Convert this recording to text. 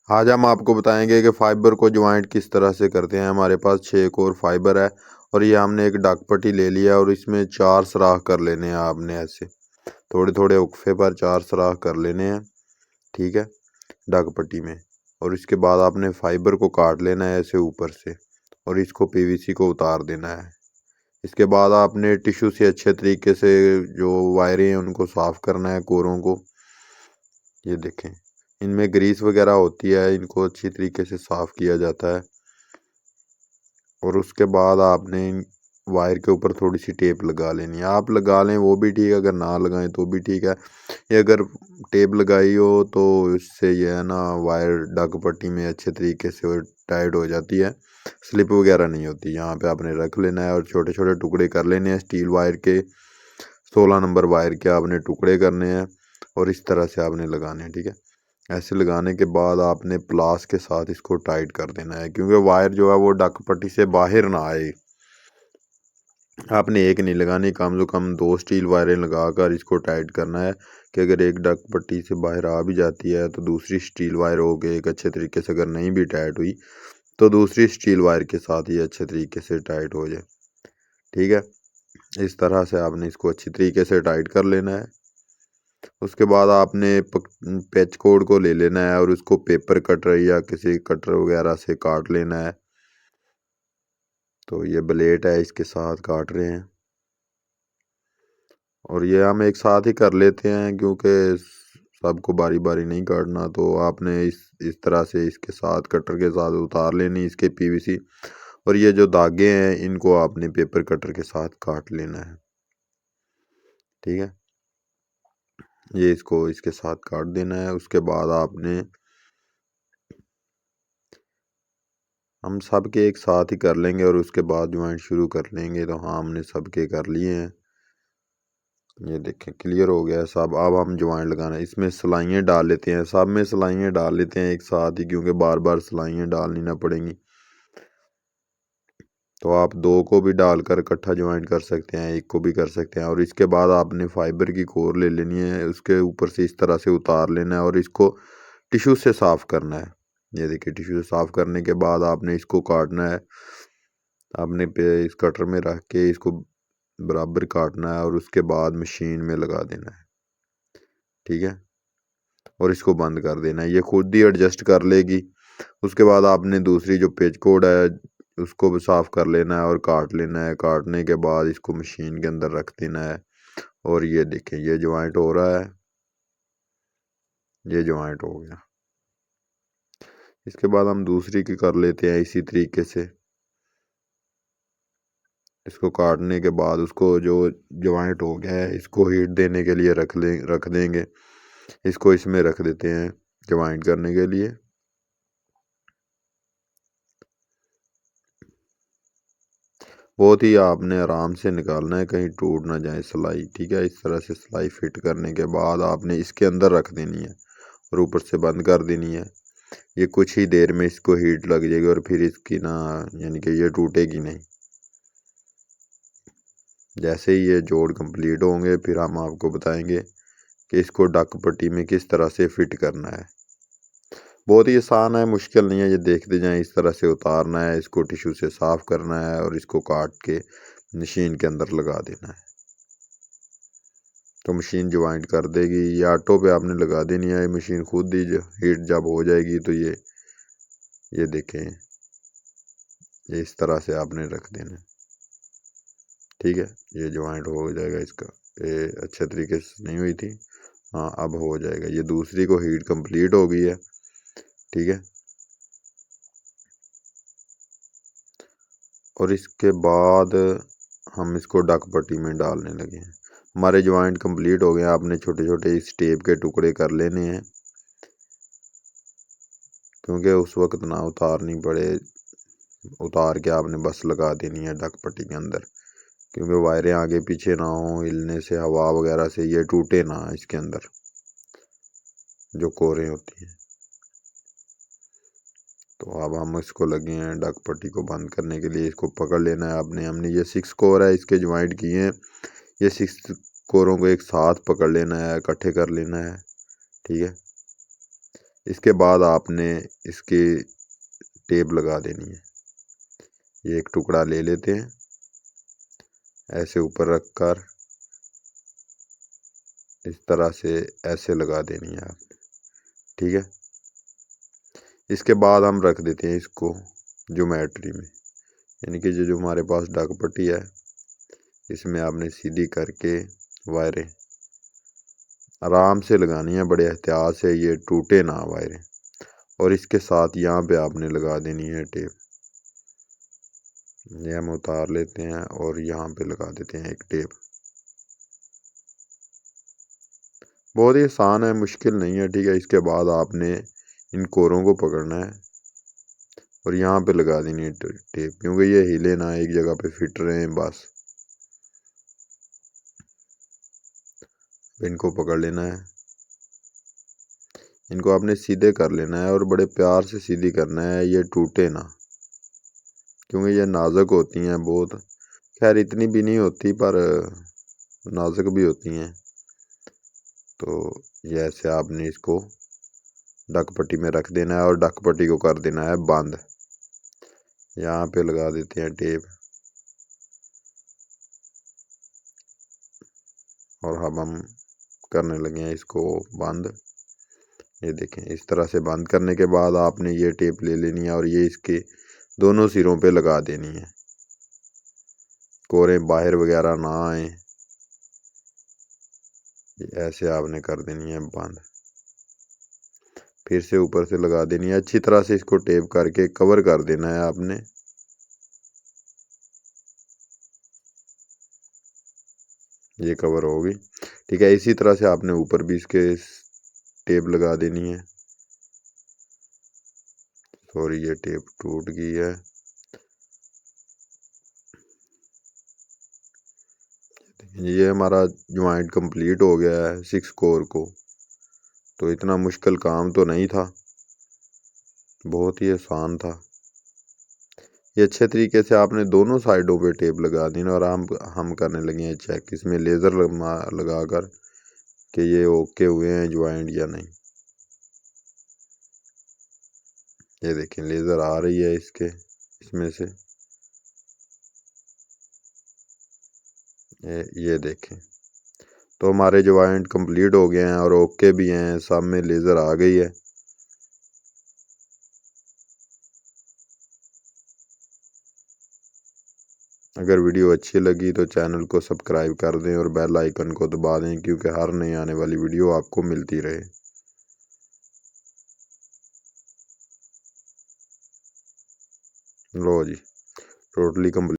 आज हम आपको बताएंगे कि फाइबर को ज्वाइंट किस तरह से करते हैं। हमारे पास 6 कोर फाइबर है और ये हमने एक डक पट्टी ले लिया और इसमें 4 सुराख कर लेने हैं। आपने ऐसे थोड़े थोड़े उक्फे पर 4 सुराख कर लेने हैं, ठीक है, डक पट्टी में। और इसके बाद आपने फाइबर को काट लेना है ऐसे ऊपर से और इसको पीवीसी को उतार देना है। इसके बाद आपने टिश्यू से अच्छे तरीके से जो वायरें हैं उनको साफ करना है, कोरों को। ये देखें, इनमें ग्रीस वगैरह होती है, इनको अच्छी तरीके से साफ किया जाता है। और उसके बाद आपने वायर के ऊपर थोड़ी सी टेप लगा लेनी है। आप लगा लें वो भी ठीक है, अगर ना लगाएं तो भी ठीक है। ये अगर टेप लगाई हो तो इससे ये है ना, वायर डग पट्टी में अच्छे तरीके से टाइट हो जाती है, स्लिप वगैरह नहीं होती। यहाँ पे आपने रख लेना है और छोटे छोटे टुकड़े कर लेने हैं स्टील वायर के। 16 नंबर वायर के आपने टुकड़े करने हैं और इस तरह से आपने लगाने हैं, ठीक है। ऐसे लगाने के बाद आपने प्लास के साथ इसको टाइट कर देना है, क्योंकि वायर जो है वो डक पट्टी से बाहर ना आए। आपने एक नहीं लगानी, कम से कम 2 स्टील वायरें लगाकर इसको टाइट करना है कि अगर एक डक पट्टी से बाहर आ भी जाती है तो दूसरी स्टील वायर हो गई एक अच्छे तरीके से, अगर नहीं भी टाइट हुई तो दूसरी स्टील वायर के साथ ये अच्छे तरीके से टाइट हो जाए, ठीक है। इस तरह से आपने इसको अच्छी तरीके से टाइट कर लेना है। उसके बाद आपने पैच कोड को ले लेना है और उसको पेपर कटर या किसी कटर वगैरह से काट लेना है। तो ये ब्लेड है, इसके साथ काट रहे हैं और ये हम एक साथ ही कर लेते हैं क्योंकि सबको बारी बारी नहीं काटना। तो आपने इस तरह से इसके साथ कटर के साथ उतार लेनी इसके पीवीसी, और ये जो धागे हैं इनको आपने पेपर कटर के साथ काट लेना है, ठीक है। ये इसको इसके साथ काट देना है। उसके बाद आपने, हम सब के एक साथ ही कर लेंगे और उसके बाद ज्वाइंट शुरू कर लेंगे। तो हाँ, हमने सब के कर लिए हैं, ये देखें क्लियर हो गया सब। अब हम ज्वाइंट लगाना है, इसमें सिलाइयाँ डाल लेते हैं, सब में सिलाइयाँ डाल लेते हैं एक साथ ही, क्योंकि बार बार सिलाइयाँ डालनी ना पड़ेंगी। तो आप 2 को भी डालकर इकट्ठा ज्वाइंट कर सकते हैं, एक को भी कर सकते हैं। और इसके बाद आपने फाइबर की कोर ले लेनी है, उसके ऊपर से इस तरह से उतार लेना है और इसको टिश्यू से साफ करना है। ये देखिए, टिश्यू से साफ करने के बाद आपने इसको काटना है। आपने इस कटर में रख के इसको बराबर काटना है और उसके बाद मशीन में लगा देना है, ठीक है। और इसको बंद कर देना है, ये खुद ही एडजस्ट कर लेगी। उसके बाद आपने दूसरी जो पेच कोड है उसको भी साफ कर लेना है और काट लेना है। काटने के बाद इसको मशीन के अंदर रख देना है और ये देखें, ये ज्वाइंट हो रहा है, ये ज्वाइंट हो गया। इसके बाद हम दूसरी की कर लेते हैं इसी तरीके से। इसको काटने के बाद उसको जो ज्वाइंट हो गया है इसको हीट देने के लिए रख देंगे। इसको इसमें रख देते हैं ज्वाइंट करने के लिए। बहुत ही आपने आराम से निकालना है, कहीं टूट ना जाए सिलाई, ठीक है। इस तरह से सिलाई फिट करने के बाद आपने इसके अंदर रख देनी है और ऊपर से बंद कर देनी है। ये कुछ ही देर में इसको हीट लग जाएगी और फिर इसकी ना, यानी कि ये टूटेगी नहीं। जैसे ही ये जोड़ कंप्लीट होंगे फिर हम आपको बताएंगे कि इसको डक पट्टी में किस तरह से फिट करना है। बहुत ही आसान है, मुश्किल नहीं है। ये देखते जाएं, इस तरह से उतारना है, इसको टिश्यू से साफ करना है और इसको काट के मशीन के अंदर लगा देना है। तो मशीन ज्वाइंट कर देगी। ये ऑटो पे आपने लगा देनी है, मशीन खुद ही हीट जब हो जाएगी तो ये देखें, ये इस तरह से आपने रख देना है, ठीक है। ये ज्वाइंट हो जाएगा इसका। ये अच्छे तरीके से नहीं हुई थी, हाँ अब हो जाएगा। ये दूसरी को हीट कंप्लीट हो गई है, ठीक है। और इसके बाद हम इसको डक पट्टी में डालने लगे हैं। हमारे ज्वाइंट कंप्लीट हो गए। आपने छोटे छोटे इस टेप के टुकड़े कर लेने हैं, क्योंकि उस वक्त ना उतारनी पड़े। उतार के आपने बस लगा देनी है डक पट्टी के अंदर, क्योंकि वायरें आगे पीछे ना हो, हिलने से हवा वगैरह से ये टूटे ना इसके अंदर जो कोरें होती हैं। तो अब हम इसको लगे हैं डक पट्टी को बंद करने के लिए। इसको पकड़ लेना है आपने। हमने ये 6 कोर है इसके ज्वाइंट किए हैं, ये 6 कोरों को एक साथ पकड़ लेना है, इकट्ठे कर लेना है, ठीक है। इसके बाद आपने इसकी टेप लगा देनी है। ये एक टुकड़ा ले लेते हैं, ऐसे ऊपर रखकर इस तरह से ऐसे लगा देनी है आपने, ठीक है। इसके बाद हम रख देते हैं इसको ज्योमेट्री में, यानी कि जो हमारे पास डग पट्टी है इसमें आपने सीधी करके वायरें आराम से लगानी है, बड़े एहतियात से, ये टूटे ना वायरें। और इसके साथ यहाँ पे आपने लगा देनी है टेप। ये हम उतार लेते हैं और यहाँ पे लगा देते हैं एक टेप। बहुत ही आसान है, मुश्किल नहीं है, ठीक है। इसके बाद आपने इन कोरों को पकड़ना है और यहाँ पे लगा देनी है टेप, क्योंकि ये हिले ना, एक जगह पे फिट रहे हैं बस। इनको पकड़ लेना है, इनको आपने सीधे कर लेना है और बड़े प्यार से सीधी करना है, ये टूटे ना, क्योंकि ये नाजुक होती हैं बहुत। खैर इतनी भी नहीं होती पर नाजुक भी होती हैं। तो ये ऐसे आपने इसको डक पट्टी में रख देना है और डक पट्टी को कर देना है बंद। यहाँ पे लगा देते हैं टेप और अब हम करने लगे हैं इसको बंद। ये देखें, इस तरह से बंद करने के बाद आपने ये टेप ले लेनी है और ये इसके दोनों सिरों पे लगा देनी है, कोरे बाहर वगैरह ना आए। ऐसे आपने कर देनी है बंद, फिर से ऊपर से लगा देनी है। अच्छी तरह से इसको टेप करके कवर कर देना है आपने। ये कवर होगी, ठीक है। इसी तरह से आपने ऊपर भी इसके टेप लगा देनी है। सॉरी, ये टेप टूट गई है। ये हमारा ज्वाइंट कंप्लीट हो गया है 6 कोर को। तो इतना मुश्किल काम तो नहीं था, बहुत ही आसान था। ये अच्छे तरीके से आपने दोनों साइडों पे टेप लगा दी और हम करने लगे हैं चेक इसमें लेज़र लगा कर कि ये ओके हुए हैं ज्वाइंट या नहीं। ये देखें, लेज़र आ रही है इसमें से। ये देखें, तो हमारे ज्वाइंट कंप्लीट हो गए हैं और ओके भी हैं, सब में लेज़र आ गई है। अगर वीडियो अच्छी लगी तो चैनल को सब्सक्राइब कर दें और बेल आइकन को दबा दें, क्योंकि हर नई आने वाली वीडियो आपको मिलती रहे। लो जी, टोटली कंप्लीट।